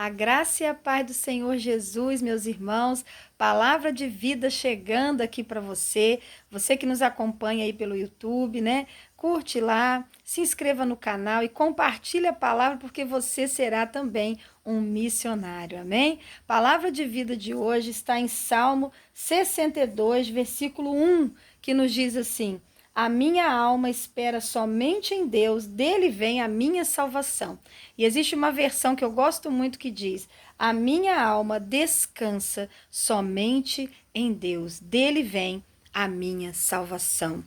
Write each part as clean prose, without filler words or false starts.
A graça e a paz do Senhor Jesus, meus irmãos, palavra de vida chegando aqui para você, você que nos acompanha aí pelo YouTube, né? Curte lá, se inscreva no canal e compartilhe a palavra, porque você será também um missionário, amém? Palavra de vida de hoje está em Salmo 62, versículo 1, que nos diz assim: a minha alma espera somente em Deus, dele vem a minha salvação. E existe uma versão que eu gosto muito que diz: a minha alma descansa somente em Deus, dele vem a minha salvação.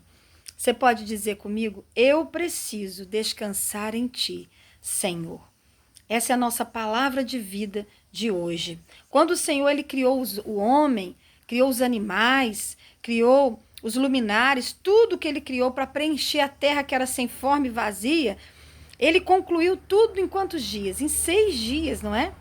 Você pode dizer comigo: eu preciso descansar em ti, Senhor. Essa é a nossa palavra de vida de hoje. Quando o Senhor ele criou o homem, criou os animais, criou os luminares, tudo que ele criou para preencher a terra que era sem forma e vazia, ele concluiu tudo em quantos dias? Em 6 dias, não é?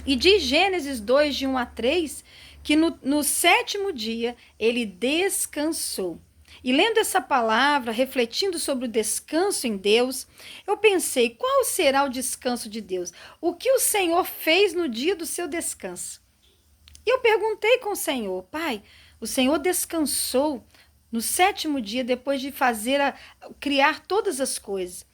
E diz Gênesis 2, de 1 a 3, que no sétimo dia ele descansou. E lendo essa palavra, refletindo sobre o descanso em Deus, eu pensei, qual será o descanso de Deus? O que o Senhor fez no dia do seu descanso? E eu perguntei com o Senhor: Pai, o Senhor descansou no sétimo dia depois de criar todas as coisas.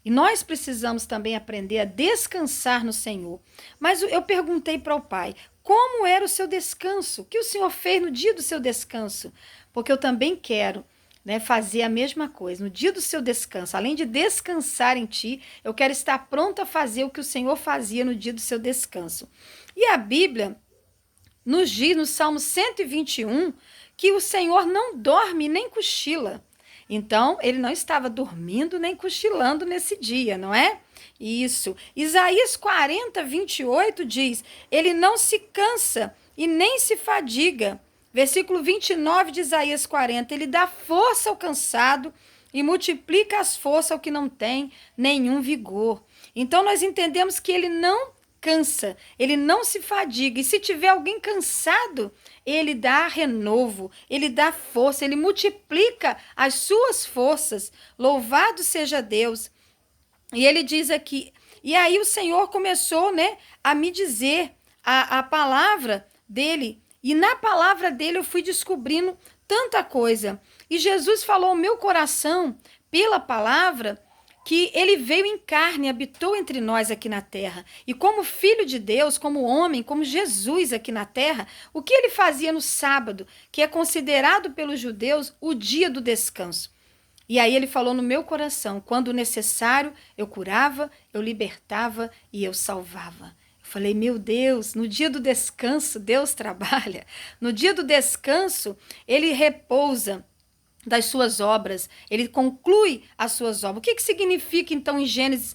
E nós precisamos também aprender a descansar no Senhor. Mas eu perguntei para o Pai: como era o seu descanso? O que o Senhor fez no dia do seu descanso? Porque eu também quero, né, fazer a mesma coisa. No dia do seu descanso, além de descansar em ti, eu quero estar pronta a fazer o que o Senhor fazia no dia do seu descanso. E a Bíblia nos diz no Salmo 121 que o Senhor não dorme nem cochila. Então, ele não estava dormindo nem cochilando nesse dia, não é? Isso. Isaías 40, 28 diz: ele não se cansa e nem se fadiga. Versículo 29 de Isaías 40: ele dá força ao cansado e multiplica as forças ao que não tem nenhum vigor. Então, nós entendemos que ele não cansa, ele não se fadiga. E se tiver alguém cansado, ele dá renovo, ele dá força, ele multiplica as suas forças. Louvado seja Deus. E ele diz aqui, e aí o Senhor começou, né, a me dizer a palavra dele. E na palavra dele eu fui descobrindo tanta coisa. E Jesus falou ao meu coração, pela palavra, que ele veio em carne, habitou entre nós aqui na terra. E como filho de Deus, como homem, como Jesus aqui na terra, o que ele fazia no sábado, que é considerado pelos judeus o dia do descanso? E aí ele falou no meu coração: quando necessário, eu curava, eu libertava e eu salvava. Eu falei: meu Deus, no dia do descanso, Deus trabalha. No dia do descanso, ele repousa das suas obras, ele conclui as suas obras. O que significa, então, em Gênesis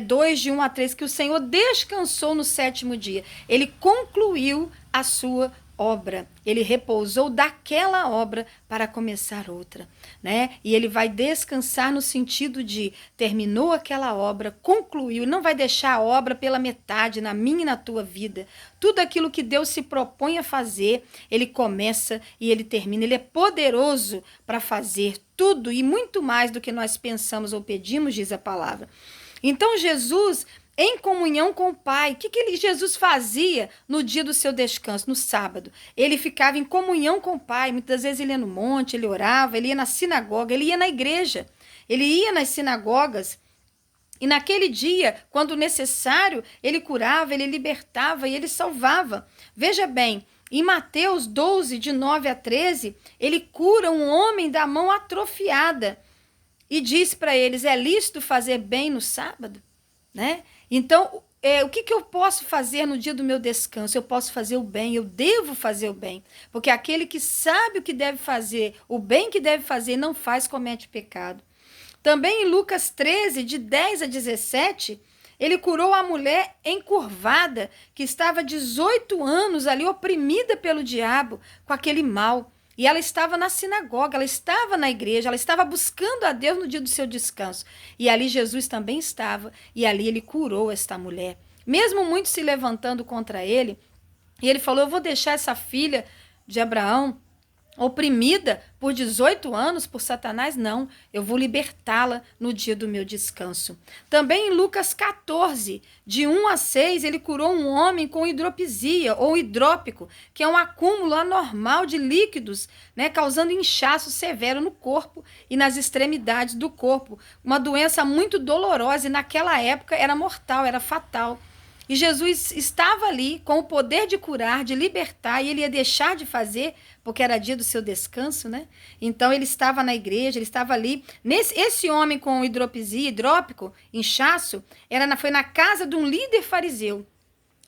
2, de 1 a 3, que o Senhor descansou no sétimo dia? Ele concluiu a sua obra, ele repousou daquela obra para começar outra, né? E ele vai descansar no sentido de terminou aquela obra, concluiu, não vai deixar a obra pela metade na minha e na tua vida. Tudo aquilo que Deus se propõe a fazer, ele começa e ele termina. Ele é poderoso para fazer tudo e muito mais do que nós pensamos ou pedimos, diz a palavra. Então Jesus, em comunhão com o Pai, o que Jesus fazia no dia do seu descanso, no sábado? Ele ficava em comunhão com o Pai. Muitas vezes ele ia no monte, ele orava, ele ia na sinagoga, ele ia na igreja, ele ia nas sinagogas. E naquele dia, quando necessário, ele curava, ele libertava e ele salvava. Veja bem, em Mateus 12, de 9 a 13, ele cura um homem da mão atrofiada e diz para eles: é lícito fazer bem no sábado? Né? Então, o que eu posso fazer no dia do meu descanso? Eu posso fazer o bem, eu devo fazer o bem. Porque aquele que sabe o que deve fazer, o bem que deve fazer, não faz, comete pecado. Também em Lucas 13, de 10 a 17, ele curou a mulher encurvada, que estava 18 anos ali oprimida pelo diabo com aquele mal. E ela estava na sinagoga, ela estava na igreja, ela estava buscando a Deus no dia do seu descanso. E ali Jesus também estava, e ali ele curou esta mulher. Mesmo muitos se levantando contra ele, e ele falou: eu vou deixar essa filha de Abraão oprimida por 18 anos por Satanás, não, eu vou libertá-la no dia do meu descanso. Também em Lucas 14, de 1 a 6, ele curou um homem com hidropisia ou hidrópico, que é um acúmulo anormal de líquidos, né, causando inchaço severo no corpo e nas extremidades do corpo. Uma doença muito dolorosa e naquela época era mortal, era fatal. E Jesus estava ali com o poder de curar, de libertar, e ele ia deixar de fazer, porque era dia do seu descanso, né? Então ele estava na igreja, ele estava ali. Esse homem com hidropisia, hidrópico, inchaço, foi na casa de um líder fariseu.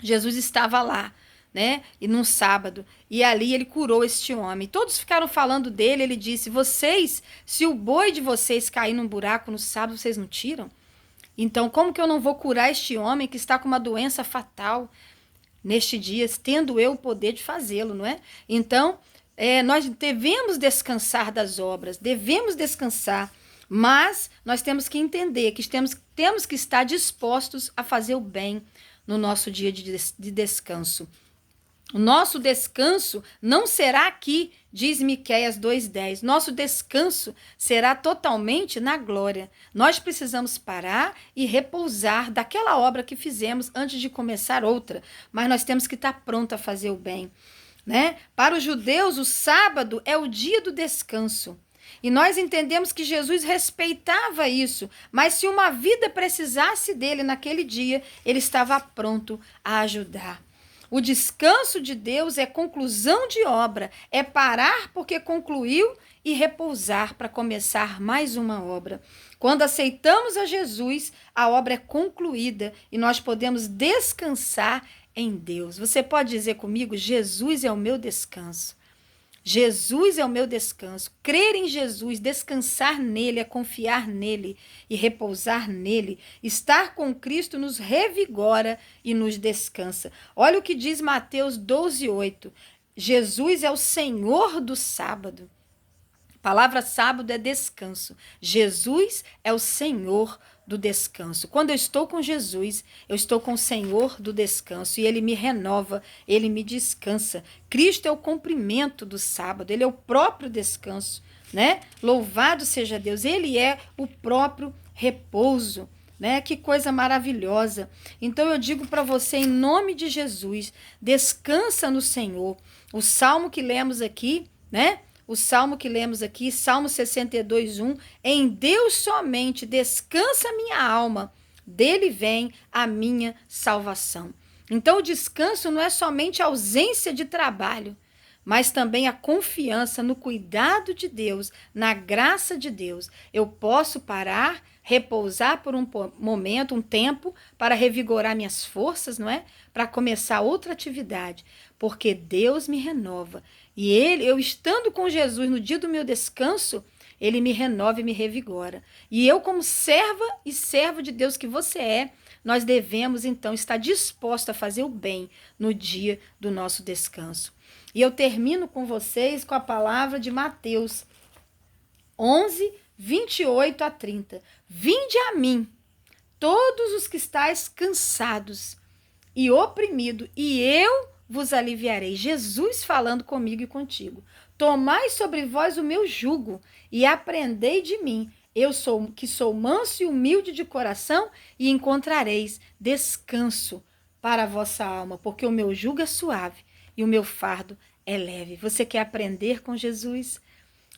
Jesus estava lá, né? E num sábado, e ali ele curou este homem. Todos ficaram falando dele, ele disse: "Vocês, se o boi de vocês cair num buraco no sábado, vocês não tiram? Então, como que eu não vou curar este homem que está com uma doença fatal neste dia, tendo eu o poder de fazê-lo, não é?" Então, nós devemos descansar das obras, devemos descansar, mas nós temos que entender que temos que estar dispostos a fazer o bem no nosso dia de descanso. O nosso descanso não será aqui, diz Miqueias 2:10. Nosso descanso será totalmente na glória. Nós precisamos parar e repousar daquela obra que fizemos antes de começar outra, mas nós temos que estar pronto a fazer o bem, né? Para os judeus, o sábado é o dia do descanso. E nós entendemos que Jesus respeitava isso, mas se uma vida precisasse dele naquele dia, ele estava pronto a ajudar. O descanso de Deus é conclusão de obra, é parar porque concluiu e repousar para começar mais uma obra. Quando aceitamos a Jesus, a obra é concluída e nós podemos descansar em Deus. Você pode dizer comigo: Jesus é o meu descanso. Jesus é o meu descanso. Crer em Jesus, descansar nele, é confiar nele e repousar nele. Estar com Cristo nos revigora e nos descansa. Olha o que diz Mateus 12:8. Jesus é o Senhor do sábado. A palavra sábado é descanso. Jesus é o Senhor do descanso. Quando eu estou com Jesus, eu estou com o Senhor do descanso e ele me renova, ele me descansa. Cristo é o cumprimento do sábado, ele é o próprio descanso, né? Louvado seja Deus, ele é o próprio repouso, né? Que coisa maravilhosa. Então eu digo para você, em nome de Jesus, descansa no Senhor. O salmo que lemos aqui, né? O salmo que lemos aqui, Salmo 62:1, em Deus somente descansa minha alma, dele vem a minha salvação. Então o descanso não é somente a ausência de trabalho, mas também a confiança no cuidado de Deus, na graça de Deus. Eu posso parar, repousar por um momento, um tempo, para revigorar minhas forças, não é? Para começar outra atividade, porque Deus me renova. E eu estando com Jesus no dia do meu descanso, ele me renova e me revigora. E eu, como serva e servo de Deus que você é, nós devemos então estar dispostos a fazer o bem no dia do nosso descanso. E eu termino com vocês com a palavra de Mateus 11:28-30. Vinde a mim, todos os que estáis cansados e oprimidos, e eu vos aliviarei. Jesus falando comigo e contigo. Tomai sobre vós o meu jugo e aprendei de mim. Eu sou manso e humilde de coração, e encontrareis descanso para a vossa alma, porque o meu jugo é suave e o meu fardo é leve. Você quer aprender com Jesus?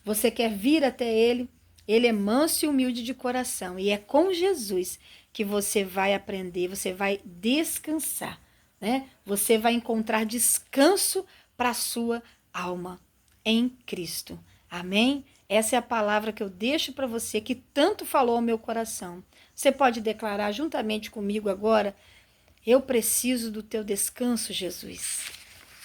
Você quer vir até ele? Ele é manso e humilde de coração, e é com Jesus que você vai aprender, você vai descansar, né? Você vai encontrar descanso para a sua alma em Cristo. Amém? Essa é a palavra que eu deixo para você, que tanto falou ao meu coração. Você pode declarar juntamente comigo agora: eu preciso do teu descanso, Jesus.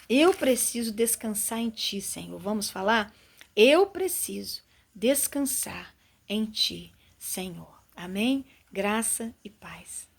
Eu preciso descansar em ti, Senhor. Vamos falar? Eu preciso descansar em ti, Senhor. Amém? Graça e paz.